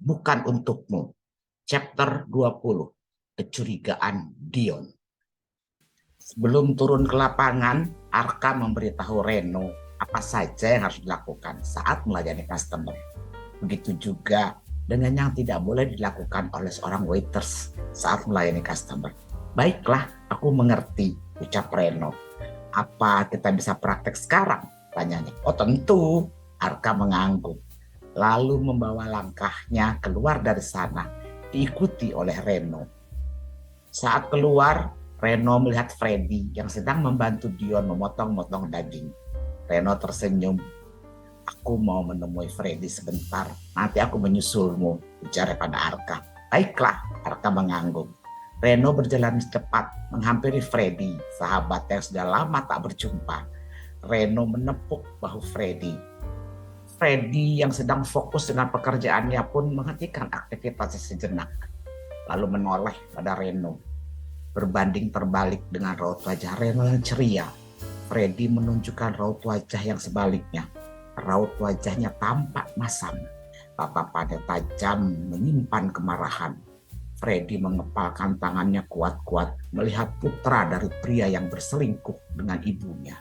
bukan untukmu. Chapter 20, Kecurigaan Dion. Sebelum turun ke lapangan, Arka memberitahu Reno apa saja yang harus dilakukan saat melayani customer. Begitu juga dengan yang tidak boleh dilakukan oleh seorang waiters saat melayani customer. Baiklah, aku mengerti, ucap Reno. Apa kita bisa praktek sekarang? Tanyanya. Oh tentu, Arka mengangguk. Lalu membawa langkahnya keluar dari sana, diikuti oleh Reno. Saat keluar, Reno melihat Freddy yang sedang membantu Dion memotong-motong daging. Reno tersenyum. Aku mau menemui Freddy sebentar, nanti aku menyusulmu, ujar pada Arka. Baiklah, Arka mengangguk. Reno berjalan cepat menghampiri Freddy, sahabat yang sudah lama tak berjumpa. Reno menepuk bahu Freddy. Freddy yang sedang fokus dengan pekerjaannya pun menghentikan aktivitasnya sejenak, lalu menoleh pada Reno. Berbanding terbalik dengan raut wajah Reno yang ceria, Freddy menunjukkan raut wajah yang sebaliknya. Raut wajahnya tampak masam, tatapannya tajam menyimpan kemarahan. Freddy mengepalkan tangannya kuat-kuat melihat putra dari pria yang berselingkuh dengan ibunya.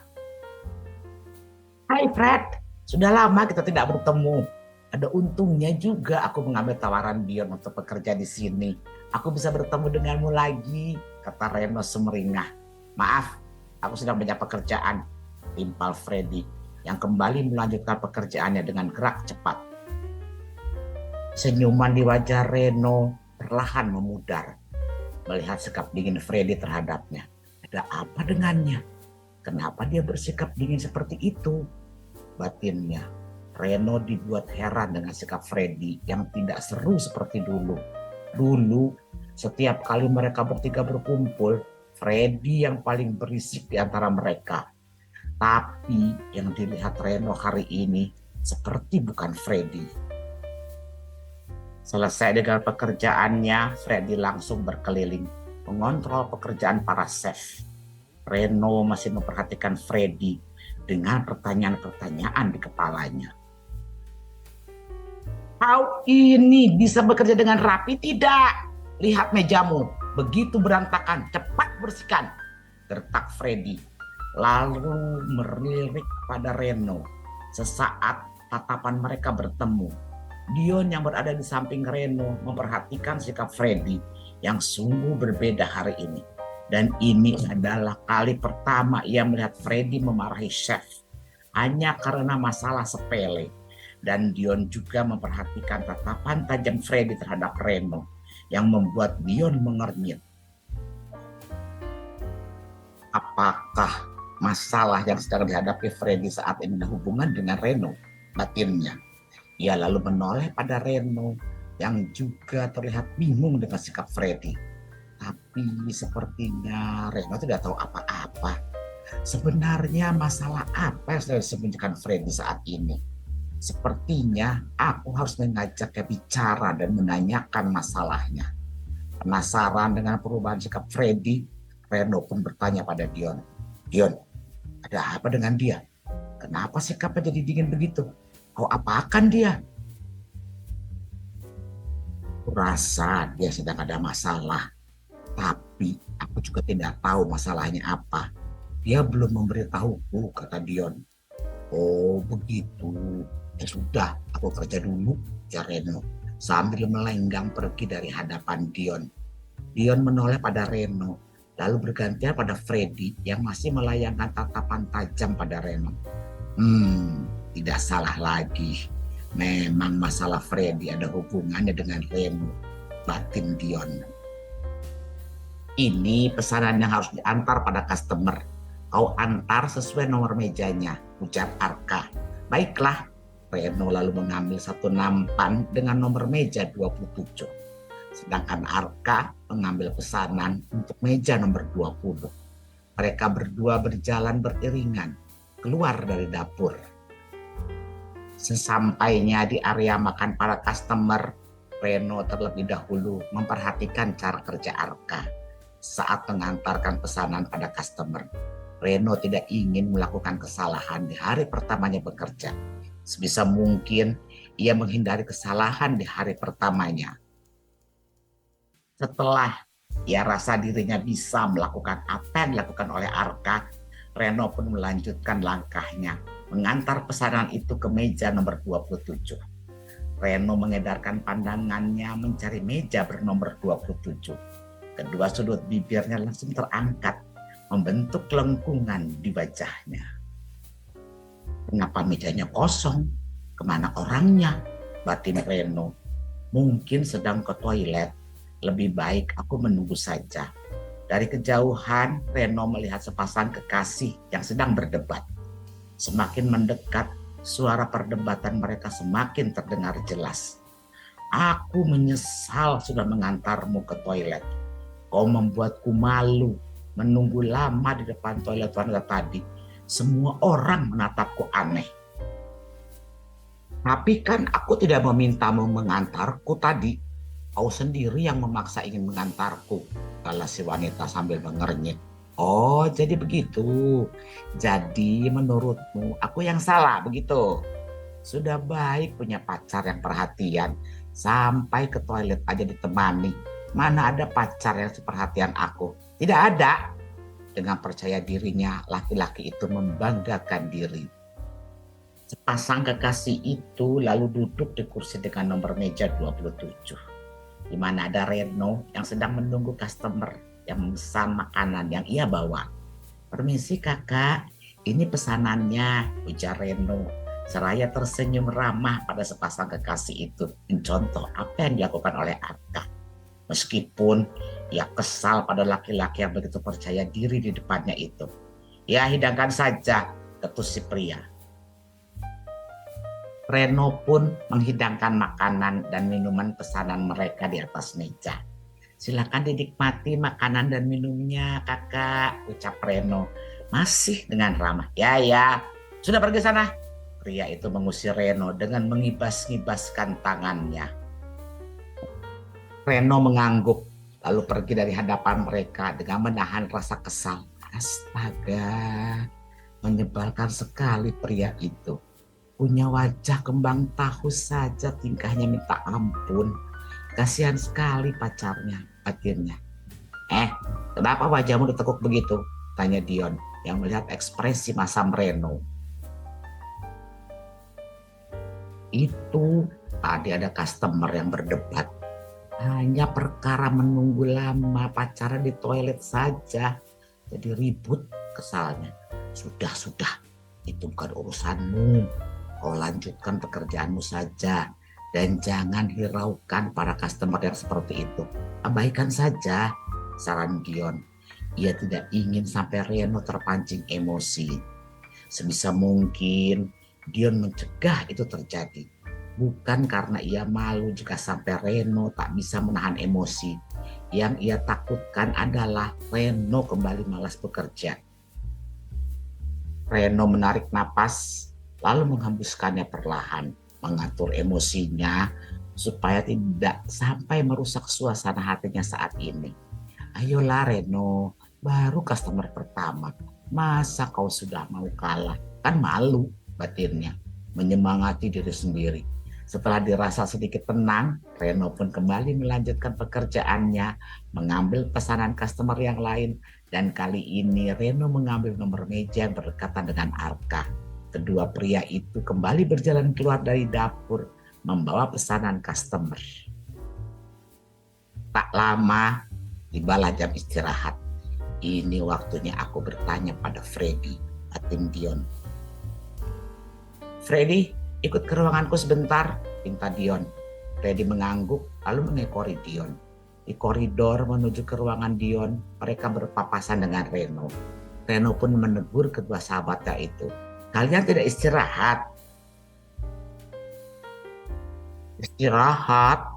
Hai Fred, sudah lama kita tidak bertemu. Ada untungnya juga aku mengambil tawaran Dion untuk bekerja di sini. Aku bisa bertemu denganmu lagi, kata Reno semeringah. Maaf, aku sedang banyak pekerjaan, timpal Freddy yang kembali melanjutkan pekerjaannya dengan gerak cepat. Senyuman di wajah Reno perlahan memudar melihat sikap dingin Freddy terhadapnya. Ada apa dengannya? Kenapa dia bersikap dingin seperti itu? Batinnya. Reno dibuat heran dengan sikap Freddy yang tidak seru seperti dulu. Dulu, setiap kali mereka bertiga berkumpul, Freddy yang paling berisik di antara mereka. Tapi yang dilihat Reno hari ini seperti bukan Freddy. Selesai dengan pekerjaannya, Freddy langsung berkeliling, mengontrol pekerjaan para chef. Reno masih memperhatikan Freddy dengan pertanyaan-pertanyaan di kepalanya. Kau ini bisa bekerja dengan rapi tidak? Lihat mejamu, begitu berantakan, cepat bersihkan, gertak Freddy. Lalu melirik pada Reno. Sesaat tatapan mereka bertemu. Dion yang berada di samping Reno memperhatikan sikap Freddy yang sungguh berbeda hari ini. Dan ini adalah kali pertama ia melihat Freddy memarahi chef hanya karena masalah sepele. Dan Dion juga memperhatikan tatapan tajam Freddy terhadap Reno yang membuat Dion mengernyit. Apakah masalah yang sedang dihadapi Freddy saat ini hubungan dengan Reno? Batinnya. Ia lalu menoleh pada Reno yang juga terlihat bingung dengan sikap Freddy. Tapi sepertinya Reno tidak tahu apa-apa. Sebenarnya masalah apa yang sedang disembunyikan Freddy saat ini? Sepertinya aku harus mengajaknya bicara dan menanyakan masalahnya. Penasaran dengan perubahan sikap Freddy, Reno pun bertanya pada Dion. Dion, ada apa dengan dia? Kenapa sikapnya jadi dingin begitu? Kau apakan dia? Kurasa dia sedang ada masalah. Tapi aku juga tidak tahu masalahnya apa. Dia belum memberitahuku, kata Dion. Oh begitu. Ya sudah, aku kerja dulu, ya Reno. Sambil melenggang pergi dari hadapan Dion. Dion menoleh pada Reno, lalu bergantian pada Freddy yang masih melayangkan tatapan tajam pada Reno. Tidak salah lagi. Memang masalah Freddy ada hubungannya dengan Reno, batin Dion. Ini pesanan yang harus diantar pada customer. Kau antar sesuai nomor mejanya, ujar Arka. Baiklah. Reno lalu mengambil satu nampan dengan nomor meja 27. Sedangkan Arka mengambil pesanan untuk meja nomor 20. Mereka berdua berjalan beriringan keluar dari dapur. Sesampainya di area makan para customer, Reno terlebih dahulu memperhatikan cara kerja Arka. Saat mengantarkan pesanan pada customer, Reno tidak ingin melakukan kesalahan di hari pertamanya bekerja. Sebisa mungkin ia menghindari kesalahan di hari pertamanya. Setelah ia rasa dirinya bisa melakukan apa yang dilakukan oleh Arka, Reno pun melanjutkan langkahnya, mengantar pesanan itu ke meja nomor 27. Reno mengedarkan pandangannya mencari meja bernomor 27. Kedua sudut bibirnya langsung terangkat, membentuk lengkungan di wajahnya. Kenapa mejanya kosong? Kemana orangnya? Batin Reno. Mungkin sedang ke toilet. Lebih baik aku menunggu saja. Dari kejauhan, Reno melihat sepasang kekasih yang sedang berdebat. Semakin mendekat, suara perdebatan mereka semakin terdengar jelas. Aku menyesal sudah mengantarmu ke toilet. Kau membuatku malu, menunggu lama di depan toilet wanita tadi. Semua orang menatapku aneh. Tapi kan aku tidak memintamu mengantarku tadi. Kau sendiri yang memaksa ingin mengantarku, kala si wanita sambil mengernyit. Oh, jadi begitu. Jadi menurutmu aku yang salah begitu? Sudah baik punya pacar yang perhatian. Sampai ke toilet aja ditemani. Mana ada pacar yang seperhatian aku? Tidak ada. Dengan percaya dirinya, laki-laki itu membanggakan diri. Sepasang kekasih itu lalu duduk di kursi dengan nomor meja 27. Di mana ada Reno yang sedang menunggu customer yang memesan makanan yang ia bawa. Permisi kakak, ini pesanannya, ujar Reno. Seraya tersenyum ramah pada sepasang kekasih itu, mencontoh apa yang dilakukan oleh Arka. Meskipun ia kesal pada laki-laki yang begitu percaya diri di depannya itu. Ya hidangkan saja, ketus si pria. Reno pun menghidangkan makanan dan minuman pesanan mereka di atas meja. Silakan dinikmati makanan dan minumnya kakak, ucap Reno. Masih dengan ramah. Ya, sudah pergi sana. Pria itu mengusir Reno dengan mengibas-ngibaskan tangannya. Reno mengangguk, lalu pergi dari hadapan mereka dengan menahan rasa kesal. Astaga, menyebalkan sekali pria itu. Punya wajah kembang tahu saja tingkahnya minta ampun. Kasihan sekali pacarnya, batinnya. Kenapa wajahmu ditekuk begitu? Tanya Dion yang melihat ekspresi masam Reno. Itu tadi ada customer yang berdebat. Hanya perkara menunggu lama pacaran di toilet saja. Jadi ribut kesalnya. Sudah. Itu bukan urusanmu. Kau lanjutkan pekerjaanmu saja. Dan jangan hiraukan para customer yang seperti itu. Abaikan saja, saran Dion. Ia tidak ingin sampai Reno terpancing emosi. Sebisa mungkin Dion mencegah itu terjadi. Bukan karena ia malu jika sampai Reno tak bisa menahan emosi. Yang ia takutkan adalah Reno kembali malas bekerja. Reno menarik napas, lalu menghembuskannya perlahan, mengatur emosinya supaya tidak sampai merusak suasana hatinya saat ini. Ayolah Reno, baru customer pertama. Masa kau sudah mau kalah? Kan malu, batinnya. Menyemangati diri sendiri. Setelah dirasa sedikit tenang, Reno pun kembali melanjutkan pekerjaannya, mengambil pesanan customer yang lain, dan kali ini Reno mengambil nomor meja yang berdekatan dengan Arka. Kedua pria itu kembali berjalan keluar dari dapur, membawa pesanan customer. Tak lama, tibalah jam istirahat. Ini waktunya aku bertanya pada Freddy, batin Dion. Freddy, ikut ke ruanganku sebentar, pinta Dion. Freddy mengangguk lalu mengekori Dion. Di koridor menuju ke ruangan Dion, mereka berpapasan dengan Reno. Reno pun menegur kedua sahabatnya itu. Kalian tidak istirahat? Istirahat?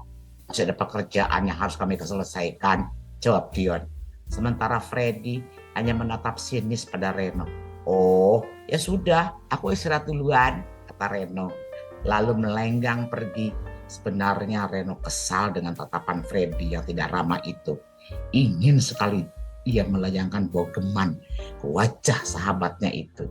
Masih ada pekerjaan yang harus kami selesaikan, jawab Dion. Sementara Freddy hanya menatap sinis pada Reno. Oh, ya sudah, aku istirahat duluan, kata Reno. Lalu melenggang pergi. Sebenarnya Reno kesal dengan tatapan Freddy yang tidak ramah itu. Ingin sekali ia melayangkan bogeman ke wajah sahabatnya itu.